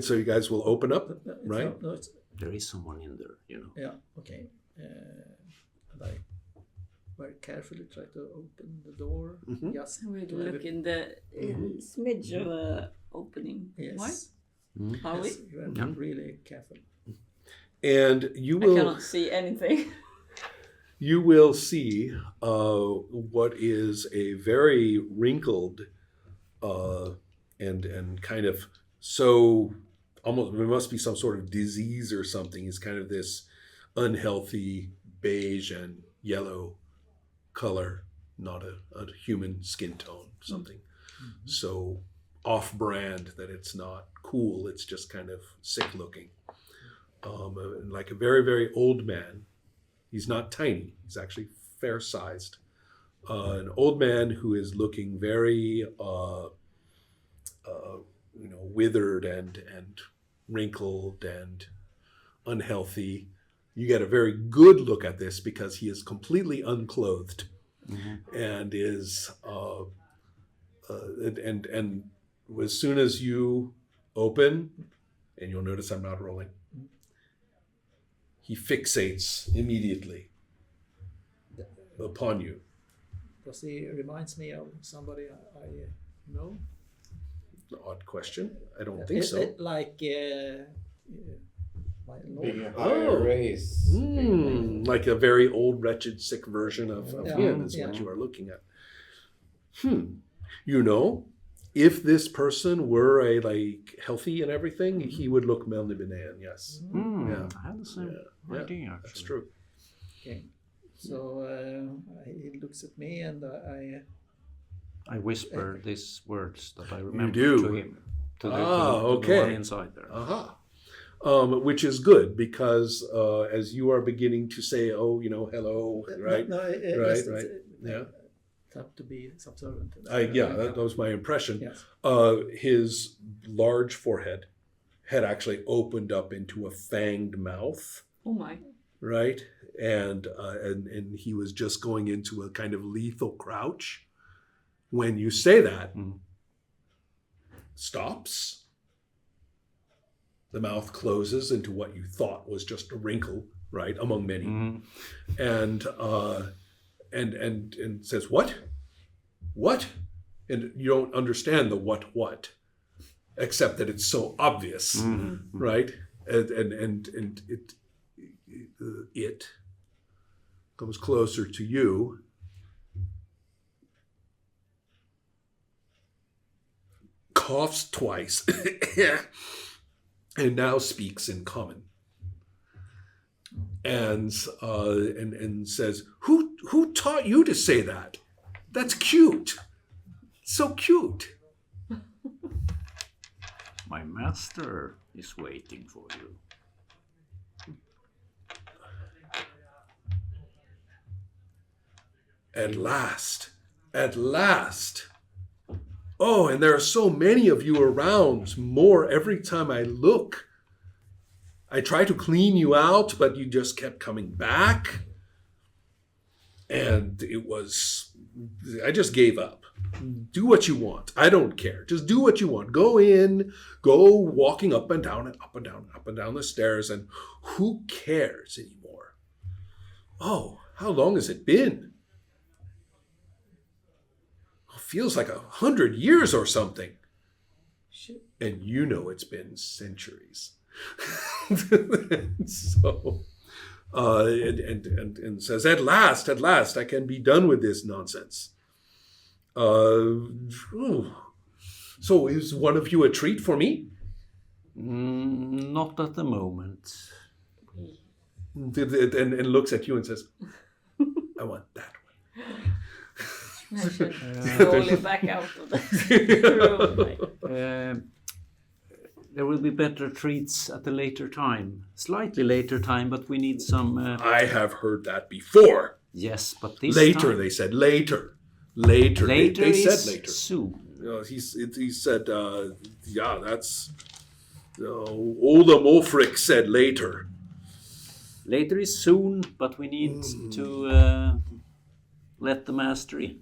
And so you guys will open up, right? There is someone in there, you know. Yeah, okay. And I very carefully try to open the door. Mm-hmm. Just We to look in the smidge of a opening. Yes. Why? Are we? Yes, you are really careful. And you I will cannot see anything. you will see what is a very wrinkled and kind of so almost, there must be some sort of disease or something. It's kind of this unhealthy beige and yellow color, not a human skin tone, something so off-brand that it's not cool. It's just kind of sick looking. Like a very, very old man. He's not tiny. He's actually fair-sized. An old man who is looking very, withered and wrinkled and unhealthy. You get a very good look at this because he is completely unclothed and is, and as soon as you open, and you'll notice I'm not rolling, he fixates immediately upon you. Does he reminds me of somebody I know? Odd question. I don't think so. Like my lord. Higher race. Like a very old, wretched, sick version of him is what Yeah. you are looking at. You know, if this person were healthy and everything, he would look Melnibinean, yes. Yeah. I had the same idea. Actually. That's true. Okay. So he looks at me and I whisper these words that I remember do. to him. To the okay. one inside there. Which is good because as you are beginning to say, hello, right? Right. Yeah. Have to be subservient. That was my impression. Yes. His large forehead had actually opened up into a fanged mouth. Oh my. Right? And he was just going into a kind of lethal crouch. When you say that, stops. The mouth closes into what you thought was just a wrinkle, right, among many, and says, "What? What?" And you don't understand the what, except that it's so obvious, right? And it comes closer to you. Coughs twice and now speaks in common and says, who taught you to say that? That's cute. So cute. My master is waiting for you. At last. Oh, and there are so many of you around, more every time I look. I try to clean you out, but you just kept coming back. And I just gave up. Do what you want. I don't care. Just do what you want. Go in, go walking up and down and up and down, up and down the stairs, and who cares anymore? Oh, how long has it been? Feels like 100 years or something. Shit. And you know it's been centuries. So, and says, at last, I can be done with this nonsense. So is one of you a treat for me? Not at the moment. And looks at you and says, I want that one. I should roll it back out of the room. There will be better treats at a later time. Slightly later time, but we need some... I have heard that before. Yes, but this later, time... they said later. Later. They said later. Soon. He said, that's... Ola Mofrick said later. Later is soon, but we need to let the master in.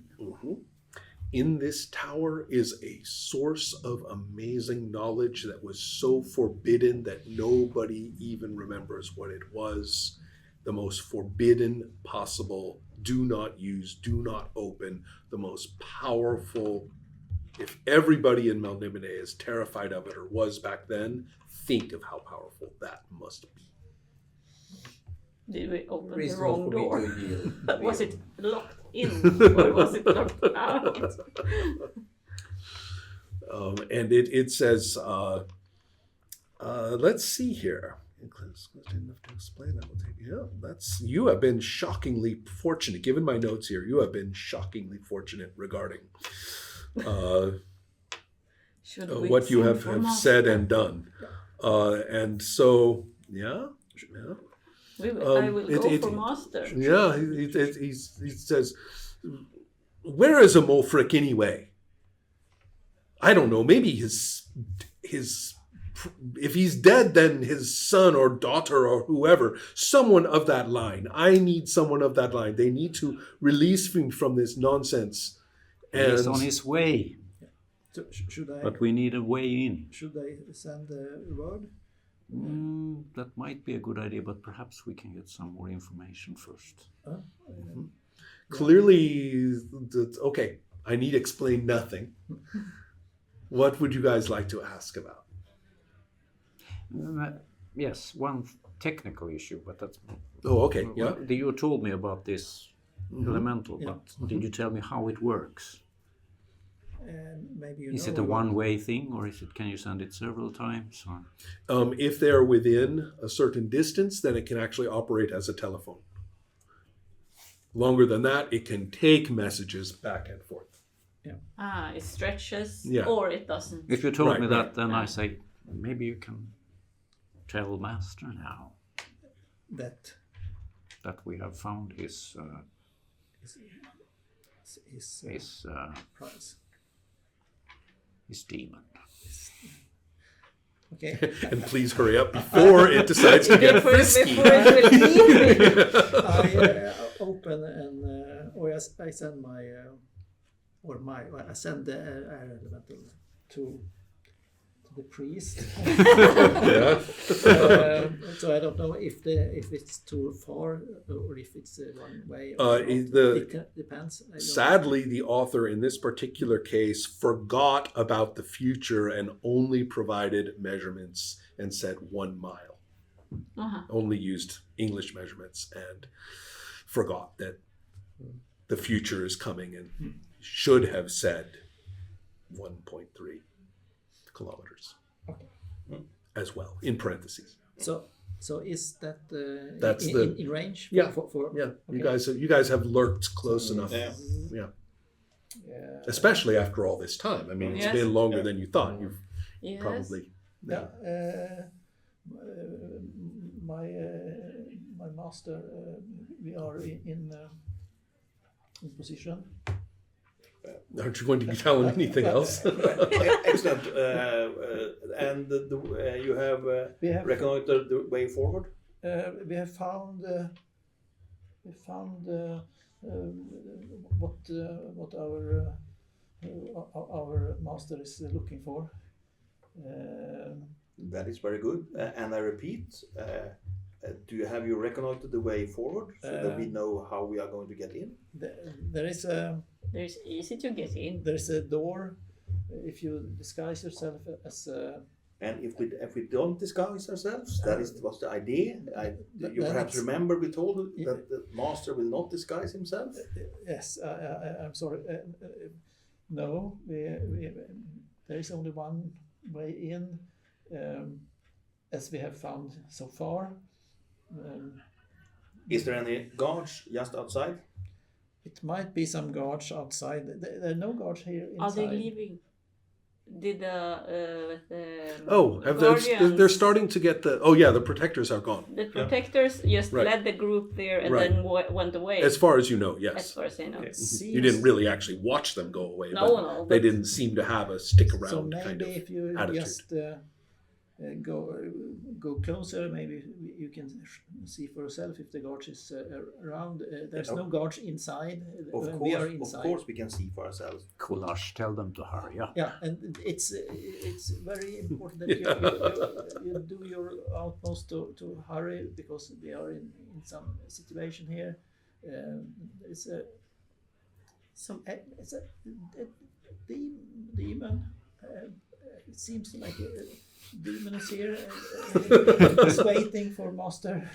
in this tower is a source of amazing knowledge that was so forbidden that nobody even remembers what it was. The most forbidden possible, do not use, do not open, the most powerful. If everybody in Melnibone is terrified of it or was back then, think of how powerful that must be. Did we open the Reasonable wrong for me door? to yield. Was it locked in or was it locked out? And it says, let's see here. Enough to explain that. You have been shockingly fortunate. Given my notes here, you have been shockingly fortunate regarding Should we what you send have for said master? and done. And so, yeah. I will go for master. Yeah, he says, where is a Molfric anyway? I don't know. Maybe his if he's dead, then his son or daughter or whoever, someone of that line. I need someone of that line. They need to release me from this nonsense. And He's on his way, So should I? but we need a way in. Should I send a word? That might be a good idea, but perhaps we can get some more information first. clearly, okay, I need explain nothing. What would you guys like to ask about? Yes, one technical issue, but that's... Oh, okay, yeah. You told me about this elemental, Yeah. but did you tell me how it works? Maybe you Is know it a about- one-way thing, or can you send it several times? Or? If they're within a certain distance, then it can actually operate as a telephone. Longer than that, it can take messages back and forth. It stretches Yeah. or it doesn't. If you told Right, me right. that, then I say, maybe you can tell Master now that that we have found his price. his demon. Okay. And please hurry up before it decides to get Before frisky. it will leave me. I open and I send I send the air elemental to the priest. Yeah. So I don't know if it's too far or if it's one way. It depends. I don't Sadly, the author in this particular case forgot about the future and only provided measurements and said 1 mile. Only used English measurements and forgot that the future is coming and should have said 1.3 kilometers as well, in parentheses. So is that That's in range? Yeah. For Yeah, okay. you guys have lurked close enough. Yeah. Yeah. Especially after all this time. I mean, it's Yes. been longer than you thought. You've Yes. probably Yeah. My master, we are in position. aren't you going to be telling anything else? Excellent. And you have We have reconnoitered the way forward? we have found what our master is looking for. That is very good. And I repeat, do you have you reconnoitered the way forward so that we know how we are going to get in? There is a There's easy to get in. there's a door. If you disguise yourself as a And if we don't disguise ourselves, that was the idea. You perhaps remember we told you that the master will not disguise himself. yes, I'm sorry. No, there is only one way in, as we have found so far. Is there any guards just outside? It might be some guards outside. There are no guards here inside. Are they leaving? Did the They're Guardians- starting to get the protectors are gone. the protectors just Right. led the group there and Right. then went away? As far as you know, As yes. far as I know. You didn't really actually watch them go away. No, but no, they but- didn't seem to have a stick So around maybe kind of if you attitude. just go closer, maybe you can see for yourself if the gorge is around. There's no gorge inside. We are inside. Of course, we can see for ourselves. Coolage, tell them to hurry up. Yeah, and it's very important that you do your utmost to hurry, because we are in some situation here. It's a demon. It seems like a demon is here. Is waiting for master.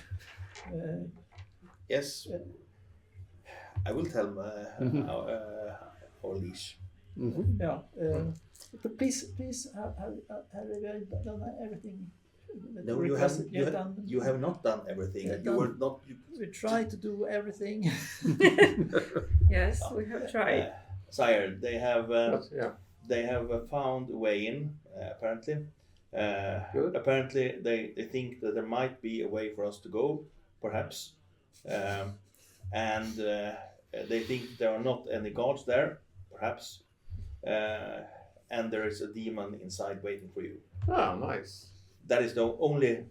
Yes, I will tell our leash. Mm-hmm. Yeah. But please, have you done everything? That No, you have not done everything. You were not. We try to do everything. Yes, we have tried. Sire, they have. Yeah. They have found a way in. Apparently. Good. Apparently, they think that there might be a way for us to go, perhaps, and they think there are not any guards there, perhaps, and there is a demon inside waiting for you. Ah, nice. That is the only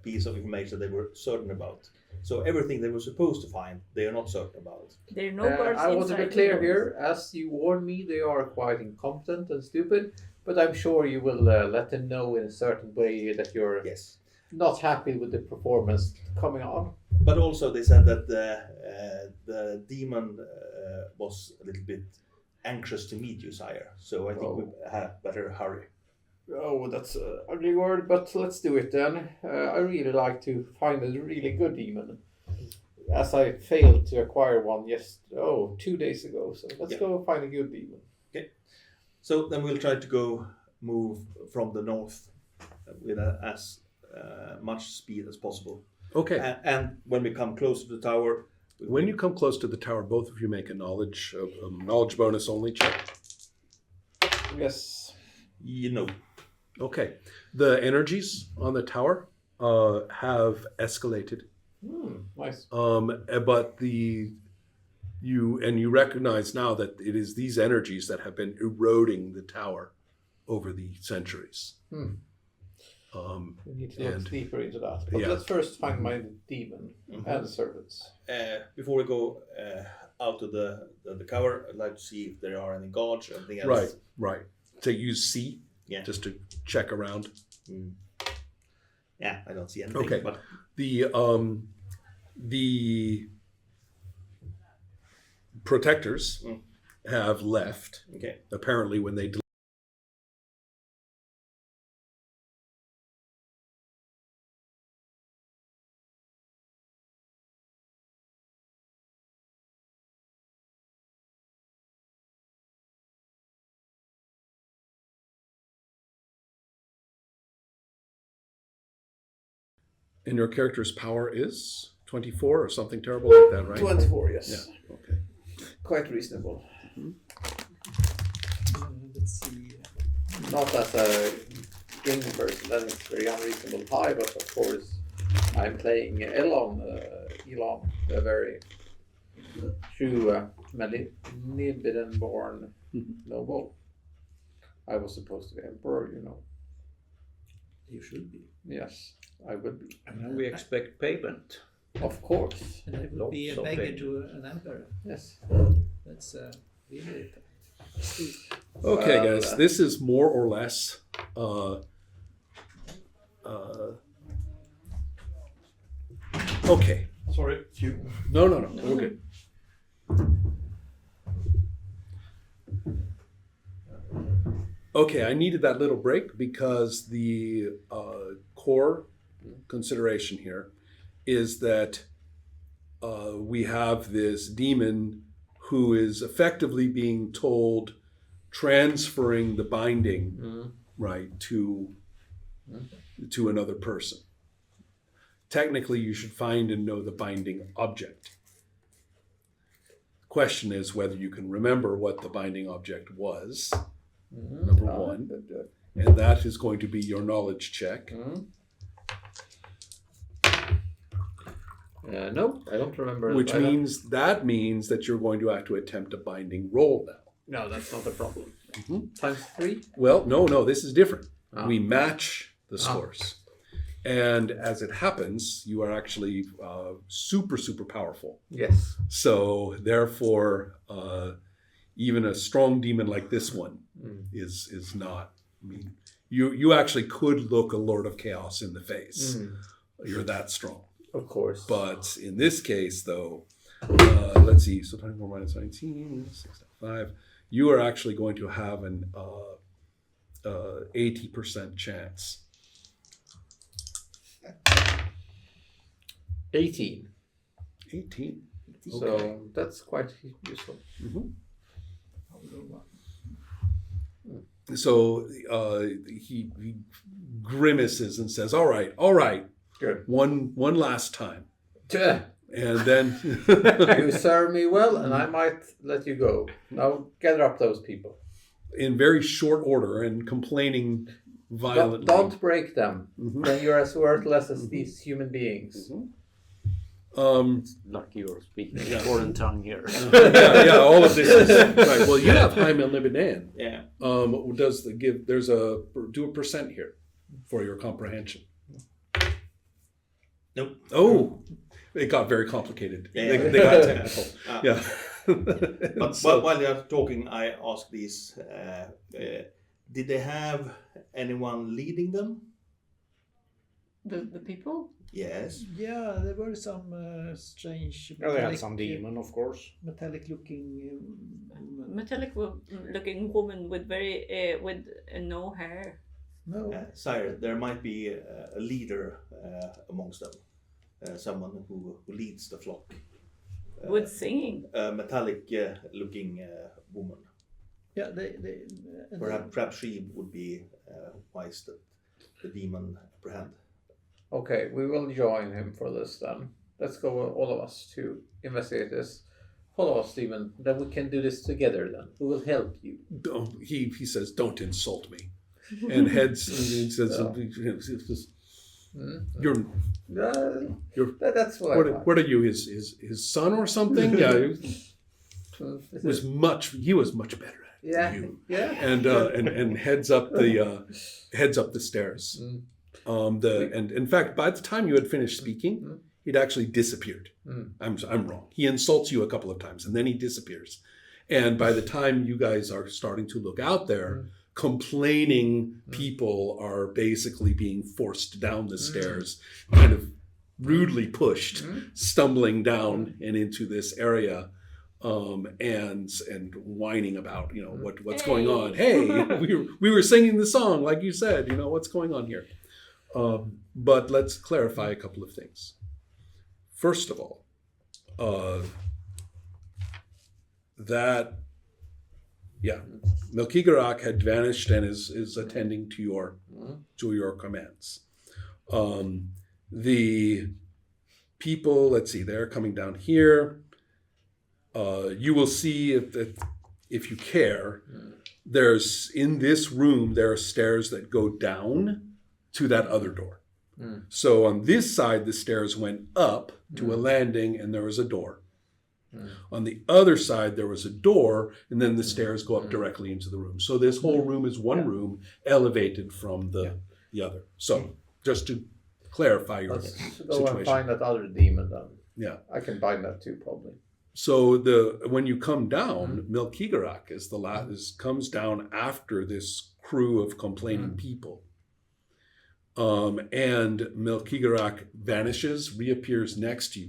piece of information they were certain about. So everything they were supposed to find, they are not certain about. There are no guards I want to be inside clear the here. As you warned me, they are quite incompetent and stupid. But I'm sure you will let them know in a certain way that you're Yes. not happy with the performance coming on. But also they said that the demon was a little bit anxious to meet you, sire. So I think we had better hurry. Oh, that's an ugly word, but let's do it then. I really like to find a really good demon, as I failed to acquire one 2 days ago. So let's go find a good demon. Okay. So then we'll try to move from the north with as much speed as possible. Okay. And when we come close to the tower, When you come close to the tower, both of you make a knowledge bonus only check. Yes. you know, Okay. The energies on the tower have escalated. Nice. But you recognize now that it is these energies that have been eroding the tower over the centuries. We need to look deeper into that. But Yeah. let's first find my demon and the servants. before we go out to the cover, I'd like to see if there are any guards or anything else. Right. So use C just to check around. Yeah, I don't see anything. Okay. But The protectors have left. okay. Apparently, when they and your character's power is 24 or something terrible like that, right? 24, yes. Yeah. Okay. Quite reasonable. Let's see. Not as a gaming person, that is very unreasonable high, but of course I'm playing Elon, the very true Nibiden-born noble. I was supposed to be emperor, you know. You should be. Yes, I would be. And now we expect payment. Of course. And I will be a Lots of beggar things. to an emperor. Yes. That's really Okay, Well, guys, this is more or less. Okay. Sorry. No. We're good. Okay, I needed that little break because the core consideration here is that we have this demon who is effectively being told transferring the binding right to another person. Technically, you should find and know the binding object. Question is whether you can remember what the binding object was. Number one, and that is going to be your knowledge check. No, I don't remember. Which means that you're going to have to attempt a binding roll now. No, that's not a problem. Times 3? Well, no, this is different. We match the scores. And as it happens, you are actually super, super powerful. Yes. So therefore, even a strong demon like this one is not. I mean, you actually could look a Lord of Chaos in the face. You're that strong. Of course. But in this case, though, let's see. So 24 minus 19, 6.5. You are actually going to have an 80% chance. 18. 18. So that's quite useful. So he grimaces and says, "All right, Good. one last time," Tuh. and then You serve me well, and I might let you go. Now gather up those people. in very short order and complaining violently. Don't break them. Then you're as worthless as these human beings. Like you're speaking a foreign tongue here. yeah, all of this is right. Well, you have Jaime Lebanon. Yeah. Does the give? Do a percent here for your comprehension. Nope. Oh, it got very complicated. Yeah. They got technical. Yeah. Yeah. But while you're talking, I ask these: did they have anyone leading them? The people? Yes. Yeah, there were some strange They had some demon, of course. metallic looking Metallic-looking woman with very with no hair. no. Sire, there might be a leader amongst them, someone who leads the flock. With singing. A metallic-looking woman. Yeah, they Perhaps she would be wise that the demon apprehend. Okay, we will join him for this then. Let's go, all of us, to investigate this. Follow us, Stephen. Then we can do this together then. We will help you. He says, "Don't insult me," and heads. And he says, "You're That's what I like. what are you? His son or something?" Yeah, he was much better at it Yeah, than you. yeah. And heads up the stairs. And in fact, by the time you had finished speaking, he'd actually disappeared. I'm wrong. He insults you a couple of times and then he disappears. And by the time you guys are starting to look out there, complaining people are basically being forced down the stairs, kind of rudely pushed, stumbling down and into this area. And whining about, what's going on. Hey, we were singing the song like you said, what's going on here. But let's clarify a couple of things. First of all, Melchigarak had vanished and is attending to your commands. The people, let's see, they're coming down here. You will see if you care, there's in this room, there are stairs that go down to that other door. So on this side, the stairs went up to a landing and there was a door. On the other side, there was a door and then the stairs go up directly into the room. So this whole room is one room elevated from the other. So just to clarify your Let's go situation. and find that other demon then. Yeah. I can bind that too, probably. So when you come down, Melchigarak comes down after this crew of complaining people. And Melchigarak vanishes, reappears next to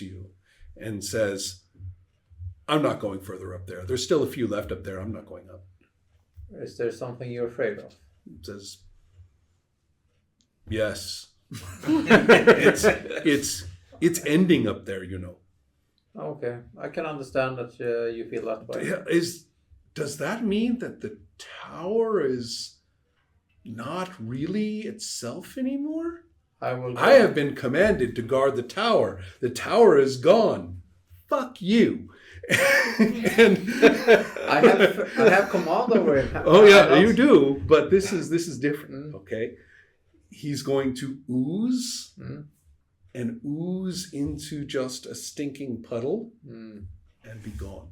you, and says, "I'm not going further up there. There's still a few left up there. I'm not going up." Is there something you're afraid of? Says, "Yes, it's ending up there, Okay, I can understand that you feel that way. Does that mean that the tower is not really itself anymore? I have been commanded to guard the tower. The tower is gone. Fuck you." And I have command over it. Oh yeah, you do. But this is different. Okay, he's going to ooze and ooze into just a stinking puddle and be gone.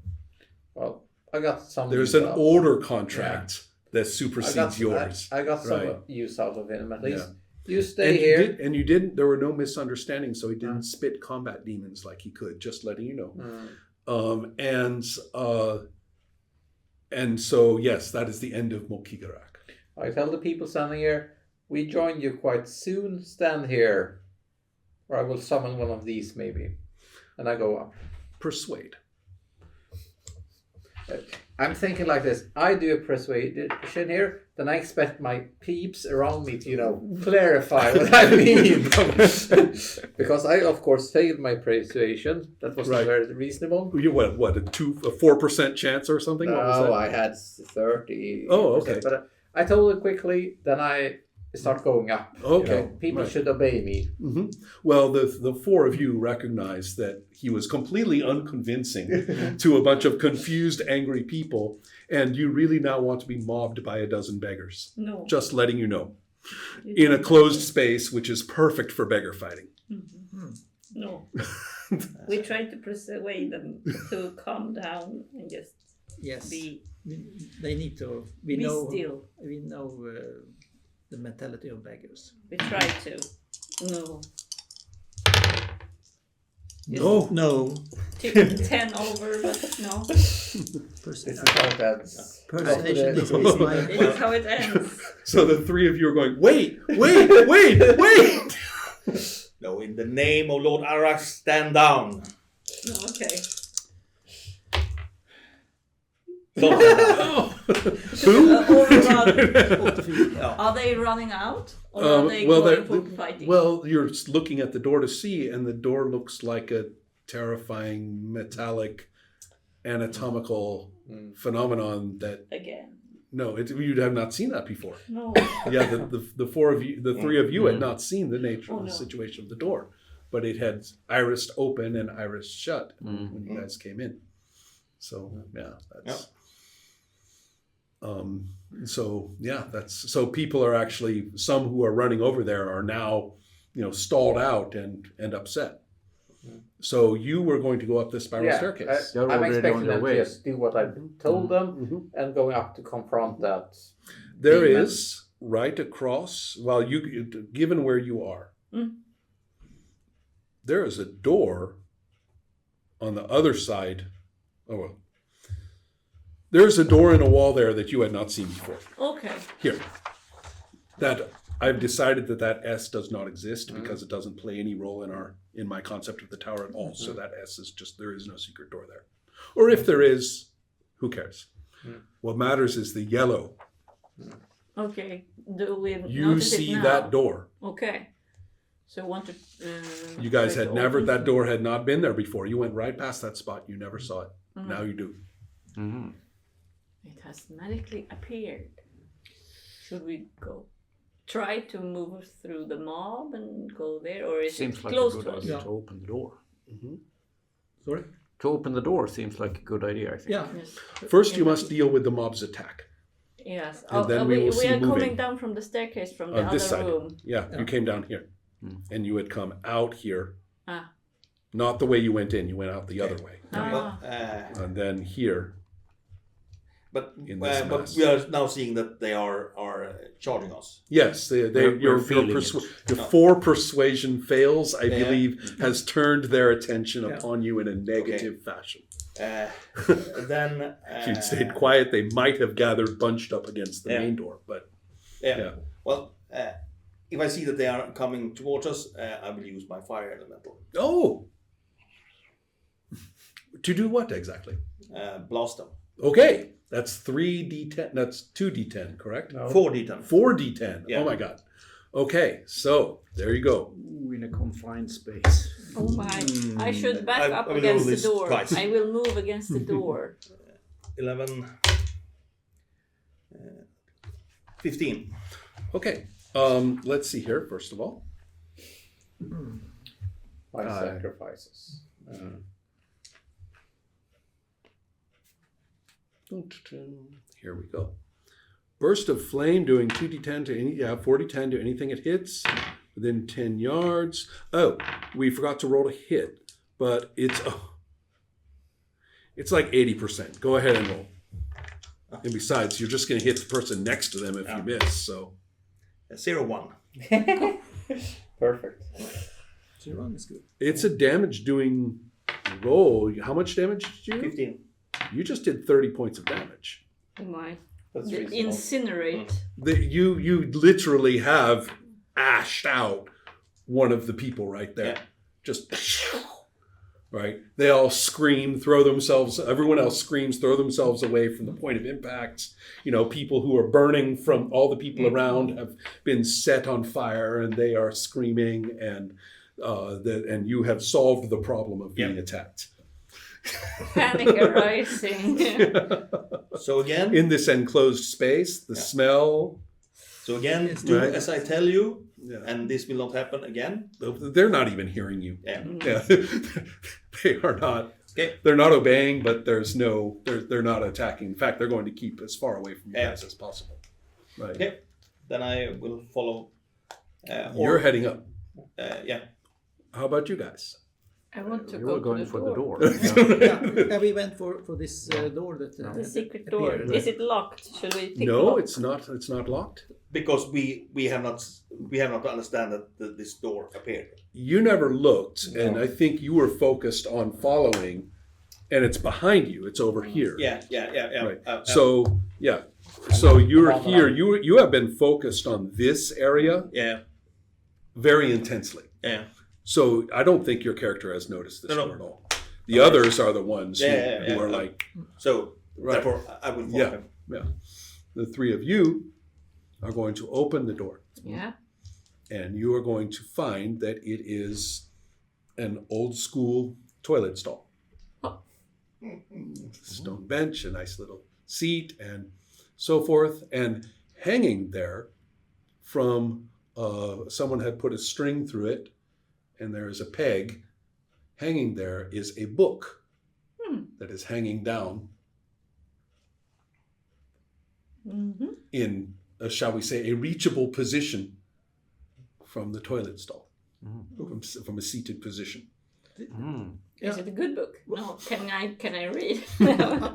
Well, I got some. There's an order contract that supersedes yours. I got some use out of him at least. You stay And here. you didn't. There were no misunderstandings, so he didn't spit combat demons like he could. Just letting you know. And so yes, that is the end of Mokigarak. I tell the people standing here, we join you quite soon. Stand here, or I will summon one of these maybe, and I go up. Persuade. I'm thinking like this. I do a persuasion here, then I expect my peeps around me to, clarify what I mean. Because I, of course, failed my persuasion. That was not very reasonable. You what a 4% chance or something? What was No, that? I had 30. Oh, okay. But I told it quickly, then I start going up. Okay, People right. should obey me. Mm-hmm. Well, the four of you recognize that he was completely unconvincing to a bunch of confused, angry people, and you really now want to be mobbed by a dozen beggars. No. Just letting you know. In a closed space, which is perfect for beggar fighting. No. We tried to persuade them to calm down and just Yes. be They need to. We Be know. still. We know the mentality of beggars. we tried to. No. No. No. 10 over, but no. This is how it ends. Persuasion is No. my. This is how it ends. So the three of you are going, wait. No, in the name of Lord Arax, stand down. No, okay. Don't stand down. Who? Are they running out? Or are they well, going for fighting? well, you're looking at the door to see, and the door looks like a terrifying metallic anatomical phenomenon that Again. you'd have not seen that before. No. Yeah, the four of you, the three of you had not seen the nature of the no. situation of the door, but it had iris open and iris shut when you guys came in. So yeah, that's. So people are actually, some who are running over there are now, stalled out and upset. So you were going to go up the spiral staircase. I'm already expecting on your them way. to just do what I told them and going up to confront that. There demon. is right across. Well, given where you are, there is a door on the other side. Oh well. There's a door in a wall there that you had not seen before. Okay. Here. That I've decided that S does not exist because it doesn't play any role in my concept of the tower at all. So that S is just, there is no secret door there. Or if there is, who cares? What matters is the yellow. Okay. Do we You notice see it now? that door. Okay. So want to. You guys try had to never, open? that door had not been there before. You went right past that spot. You never saw it. Now you do. It has magically appeared. Should we go? Try to move through the mob and go there, or is Seems it like a close good to us? idea to open the door. Sorry. To open the door seems like a good idea, I think. Yeah. Yes. First, you must deal with the mob's attack. Yes. And then we will see are moving. coming down from the staircase from the On this other side. room. Yeah, you came down here. And you had come out here. Ah. Not the way you went in. You went out the other way. Ah. And then here. But In this mess. we are now seeing that they are charging us. Yes, your four persuasion fails, I believe, has turned their attention upon you in a negative fashion. Then If you'd stayed quiet, they might have gathered bunched up against the main door. But well, if I see that they are coming towards us, I will use my fire elemental. oh, to do what exactly? Blast them. Okay, that's 3d10. That's 2d10, correct? No. 4d10. 4d10. Yeah. Oh my god. Okay, so there you go. Ooh, in a confined space. Oh my! I should back I up will against roll the this door. twice. I will move against the door. 11. 15. Okay, let's see here. First of all, My sacrifices. here we go. Burst of flame doing 2d10 to any, 4d10 to anything it hits within 10 yards. Oh, we forgot to roll a hit, but it's like 80%. Go ahead and roll. And besides, you're just going to hit the person next to them if you miss. So 0-1. Perfect. So run is good. It's a damage doing roll. How much damage did you? 15. You just did 30 points of damage. Oh my. That's reasonable. Incinerate. You literally have ashed out one of the people right there. Yeah. Just right. They all scream, throw themselves. Everyone else screams, throw themselves away from the point of impact. You know, people who are burning from all the people around have been set on fire, and they are screaming, and and you have solved the problem of being attacked. Panic arising. So again, In this enclosed space, the smell. do Right. as I tell you, Yeah. and this will not happen again. They're not even hearing you. Yeah. Yeah. They are not. Okay. They're not obeying, but they're not attacking. In fact, they're going to keep as far away from you Yeah. guys as possible. Right. Okay. Then I will follow. You're heading up. Yeah. How about you guys? I want to You go were going to for the door. Yeah, we went for this door that The secret door. appeared. Is it locked? Should we pick No, lock? it's not. It's not locked. Because we have not understand that this door appeared. You never looked, and I think you were focused on following, and it's behind you. It's over here. Yeah. Right. So you're Around the here. line. You have been focused on this area Yeah. very intensely. Yeah. So I don't think your character has noticed this No. door at all. The others are the ones Yeah, who are yeah. like, So Right. therefore I will follow Yeah. him. the three of you are going to open the door, Yeah. and you are going to find that it is an old school toilet stall. Oh. Stone bench, a nice little seat, and so forth. And hanging there from someone had put a string through it, and there is a peg. Hanging there is a book that is hanging down Mm-hmm. in, shall we say, a reachable position from the toilet stall, from a seated position. Mm. Is it a good book? No. Can I read?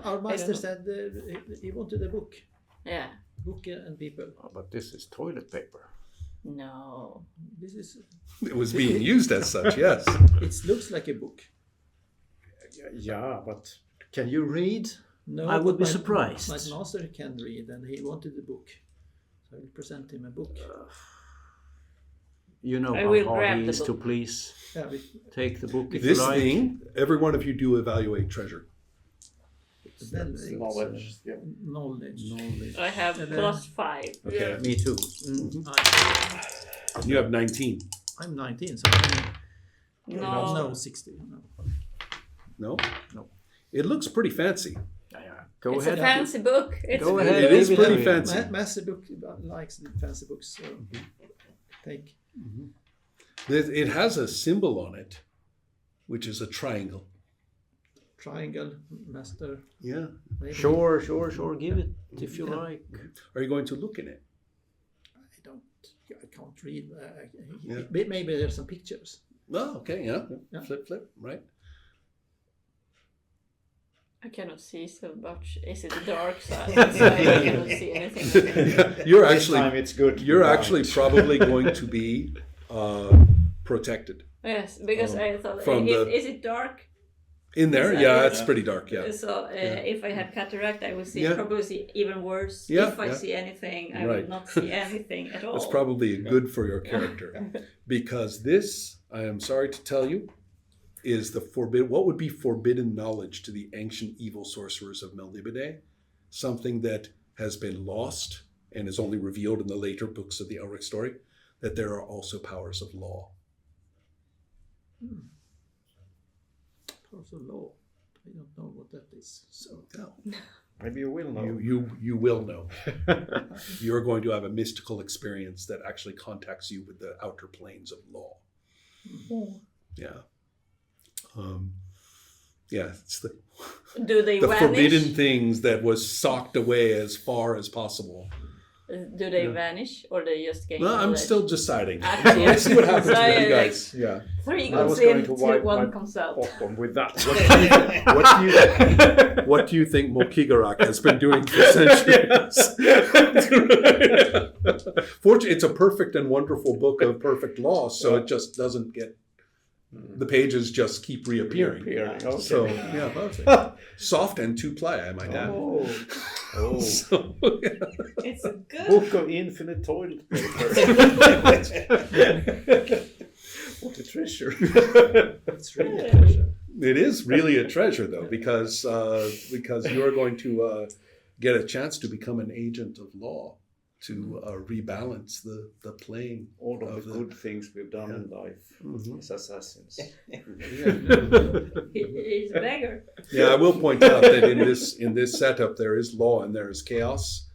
Our master know. said he wanted a book. Yeah. Book and people. Oh, but this is toilet paper. No. This is. It was being used as such, yes. It looks like a book. Yeah, but can you read? No, I would but be surprised. My master can read, and he wanted a book, so I will present him a book. You know I how will hard grab he the is to book. please Yeah, take the book if This you like. thing, every one of you do evaluate treasure. then That's knowledge. Yeah. knowledge. I have And then- +5. Okay. Me too. You have 19. I'm 19, so I'm No. no 60. No. No? No. It looks pretty fancy. Go It's ahead. a fancy book. It's Go a good ahead. It is Leave it pretty to me. fancy. Master book likes the fancy books, so take. It has a symbol on it, which is a triangle. Triangle, master. Yeah. Maybe. Sure. Give it if you Yeah. like. Are you going to look in it? I can't read. Yeah. Maybe there's some pictures. Oh, okay, yeah. Yeah. Flip, right? I cannot see so much. Is it the dark side? So I cannot see anything. You're This actually time it's good. you're Right. actually probably going to be protected. Yes, because I thought, From is it dark? In there? Yes, Yeah, I- it's pretty dark, yeah. So if I have cataract, I will see Yeah. probably see even worse. Yeah, If I yeah. see anything, I Right. will not see anything at all. That's probably good for your character. Because this, I am sorry to tell you, is what would be forbidden knowledge to the ancient evil sorcerers of Melnibide, something that has been lost and is only revealed in the later books of the Elric story, that there are also powers of law. Powers of law. I don't know what that is. So no, Maybe you will know. you will know. You're going to have a mystical experience that actually contacts you with the outer planes of law. Yeah. It's the Do they the vanish? forbidden things that was socked away as far as possible. Do they vanish or they just gain No, I'm knowledge? still deciding. Actually, Let's see what happens so, with you like, guys. Yeah. 3 I goes was going in, to wipe my one comes out. bottom with that. What do you think Mulkigarak has been doing for centuries? Fortunately, it's a perfect and wonderful book of perfect law, so it just doesn't get. The pages just keep reappearing. Okay. So yeah, perfect. Soft and 2-ply, I might add. Oh. So, It's a good. Book of infinite toilet paper. What a treasure. It's really a treasure. it is really a treasure, though, because you are going to get a chance to become an agent of law to rebalance the playing. All of Of the the- good things we've done in life Mhm. as assassins. He's a beggar. Yeah, I will point out that in this setup there is law and there is chaos.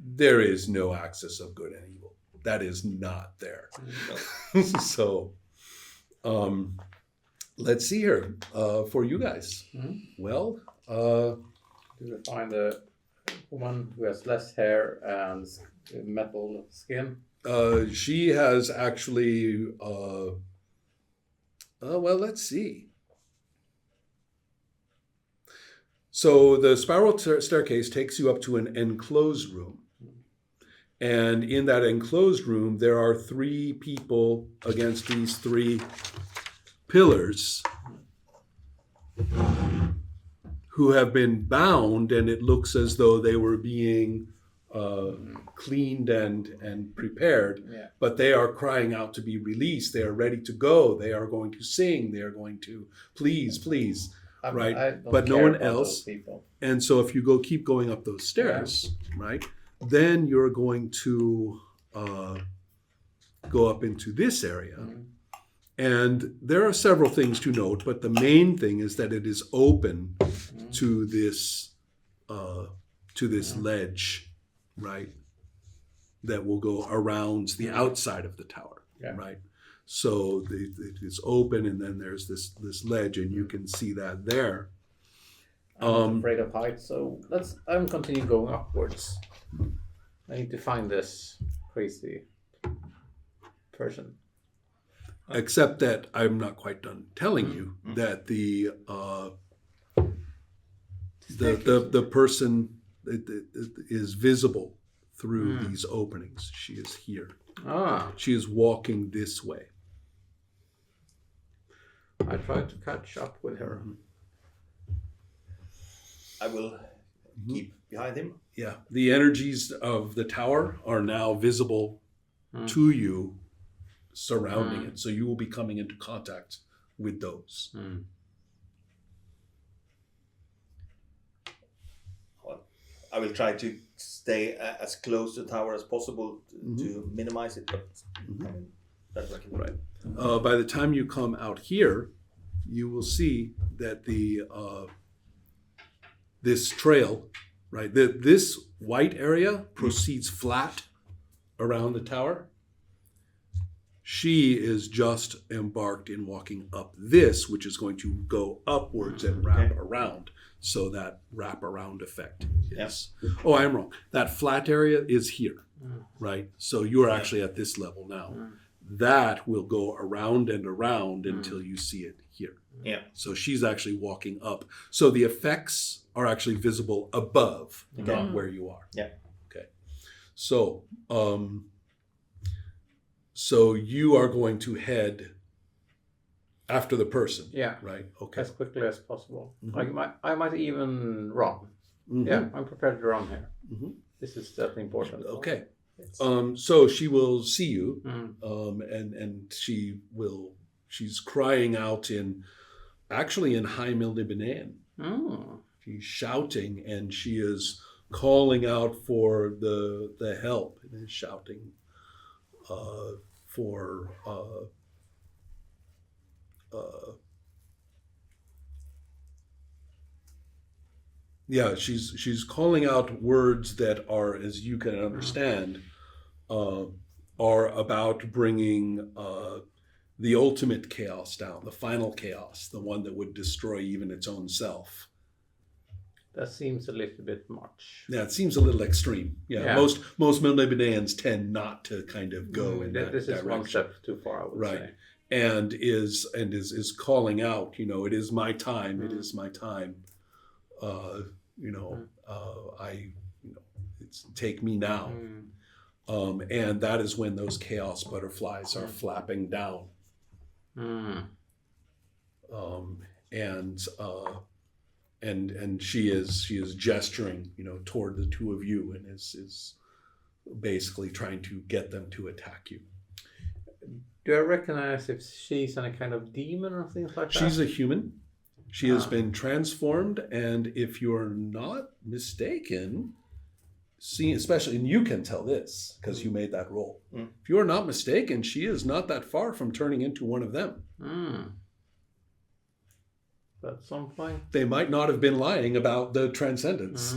There is no axis of good and evil. That is not there. So, let's see here for you guys. Mhm. Well, Do we find a woman who has less hair and metal skin? she has actually. Well, let's see. So the spiral staircase takes you up to an enclosed room. And in that enclosed room, there are 3 people against these 3 pillars who have been bound, and it looks as though they were being cleaned and prepared. Yeah. But they are crying out to be released. They are ready to go. They are going to sing. They are going to please, please. Right, I don't but no care one about else. those people. And so if you keep going up those stairs, right, then you're going to go up into this area. Mhm. And there are several things to note, but the main thing is that it is open to this ledge, right, that will go around the outside of the tower, Yeah. right? So it is open, and then there's this ledge, and you can see that there. I'm not afraid of heights, so I'm continuing going upwards. I need to find this crazy person. Except that I'm not quite done telling you that the person is visible through these openings. She is here. Ah, She is walking this way. I tried to catch up with her. I will keep behind him. Yeah, the energies of the tower are now visible to you, surrounding it. So you will be coming into contact with those. I will try to stay as close to the tower as possible to minimize it, but I mean, that's what I can do. Right. By the time you come out here, you will see that this trail, right, this white area proceeds flat around the tower. She is just embarked in walking up this, which is going to go upwards and wrap around. So that wraparound effect is. Oh, I'm wrong. That flat area is here, right? So you are actually at this level now. That will go around and around until you see it here. Yeah. So she's actually walking up. So the effects are actually visible above, not where you are. Yeah. Okay. So, so you are going to head after the person. Yeah, Right. Okay. as quickly as possible. Mhm. I might even run. Mhm. Yeah, I'm prepared to run here. Mhm. This is definitely important. Okay. So she will see you, Mm. and she's crying out in High Mildibanan. Mm. She's shouting, and she is calling out for the help, and is shouting for she's calling out words that are, as you can understand, are about bringing the ultimate chaos down, the final chaos, the one that would destroy even its own self. That seems a little bit much. Yeah, it seems a little extreme. Yeah, Yeah. most Melniboneans tend not to kind of go in that This is direction. one step too far, I would Right. say. And is calling out, it is my time, it Mm. is my time. It's take me now. And that is when those chaos butterflies are flapping down. Mm. And she is gesturing, toward the two of you, and is basically trying to get them to attack you. Do I recognize if she's any kind of demon or things like that? She's a human. She has been transformed, and if you're not mistaken, especially, and you can tell this because you made that roll. If you are not mistaken, she is not that far from turning into one of them. At some point. They might not have been lying about the transcendence.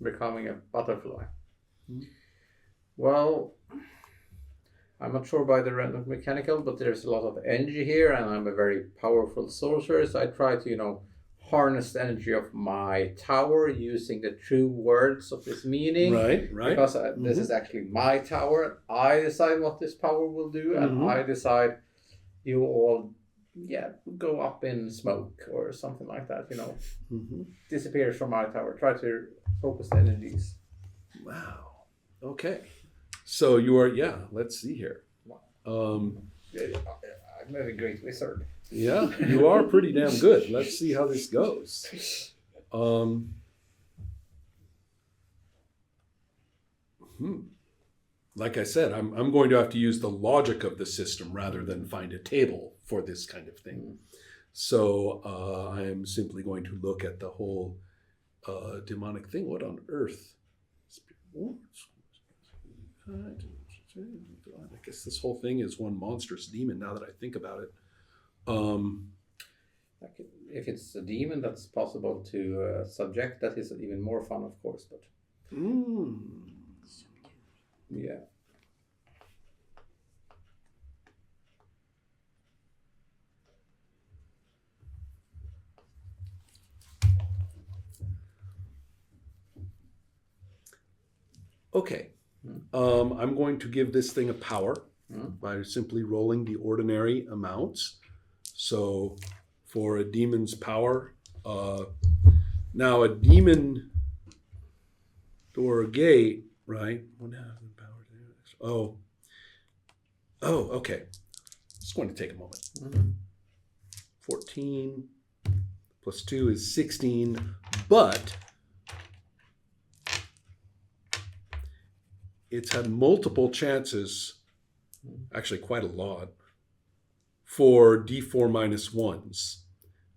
Becoming a butterfly. Well, I'm not sure by the random mechanical, but there's a lot of energy here, and I'm a very powerful sorcerer, so I try to, harness the energy of my tower using the true words of this meaning. Right. Because this is actually my tower. I decide what this power will do, and I decide you all, go up in smoke or something like that, disappears from my tower. Try to focus the energies. Wow. Okay. So you are, let's see here. I'm a great wizard. Yeah, you are pretty damn good. Let's see how this goes. Like I said, I'm going to have to use the logic of the system rather than find a table for this kind of thing. So I am simply going to look at the whole demonic thing. What on earth? I guess this whole thing is one monstrous demon now that I think about it. If it's a demon that's possible to subject, that is even more fun, of course. But yeah. Okay. I'm going to give this thing a power by simply rolling the ordinary amounts. So for a demon's power, now a demon or a gate, right? Okay. It's going to take a moment. 14 plus 2 is 16, but it's had multiple chances, actually quite a lot, for D4 minus ones.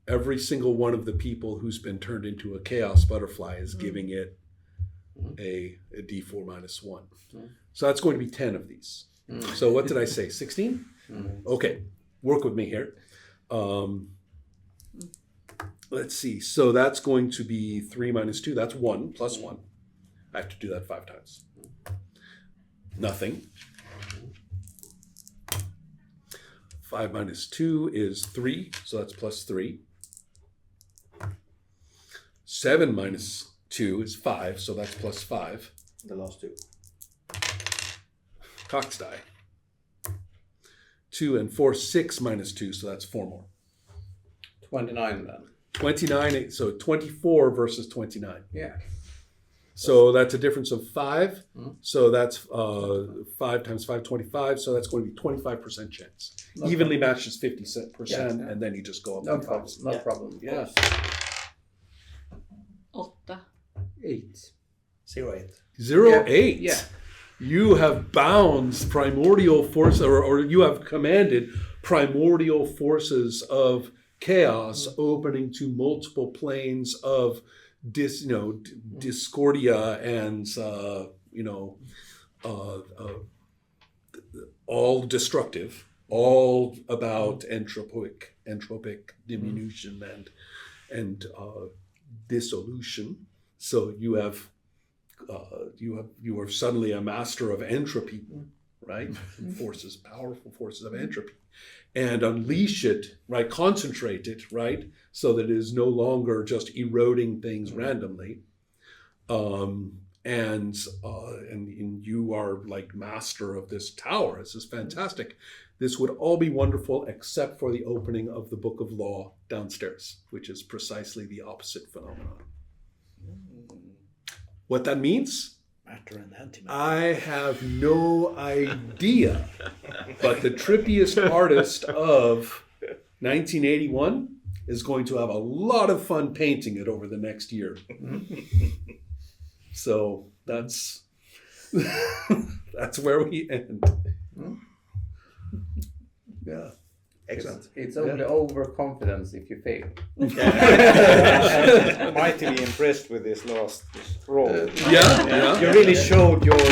Every single one of the people who's been turned into a chaos butterfly is giving it a D4 minus one. So that's going to be 10 of these. So what did I say, 16? Okay, work with me here. Let's see, so that's going to be 3 minus 2, that's 1 plus 1. I have to do that 5 times. Nothing. 5 minus 2 is 3, so that's plus 3. 7 minus 2 is 5, so that's plus 5. The last two. Cox die. 2 and 4, 6 minus 2, so that's 4 more. 29 then. 29, so 24 versus 29. Yeah. So that's a difference of 5. So that's 5 times 5, 25. So that's going to be 25% chance. Evenly matched is 50%, and then you just go up. No problem. No problem. Yeah. 8. 8. 0-8. 0-8. Yeah. You have bound primordial force, or you have commanded primordial forces of chaos opening to multiple planes of discordia and all destructive, all about entropic diminution and dissolution. So you are suddenly a master of entropy, right? Some forces, powerful forces of entropy, and unleash it, right? Concentrate it, right? So that it is no longer just eroding things randomly. And you are like master of this tower. This is fantastic. This would all be wonderful except for the opening of the Book of Law downstairs, which is precisely the opposite phenomenon. What that means? Matter and antimatter. I have no idea. But the trippiest artist of 1981 is going to have a lot of fun painting it over the next year. So that's where we end. Yeah. Excellent. It's only overconfidence if you fail. Mightily impressed with this last roll. Yeah. You really showed your Two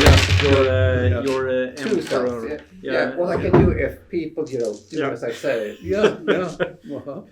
emperor. stuff. Yeah. What I can do if people, do as I say. Yeah. Uh-huh.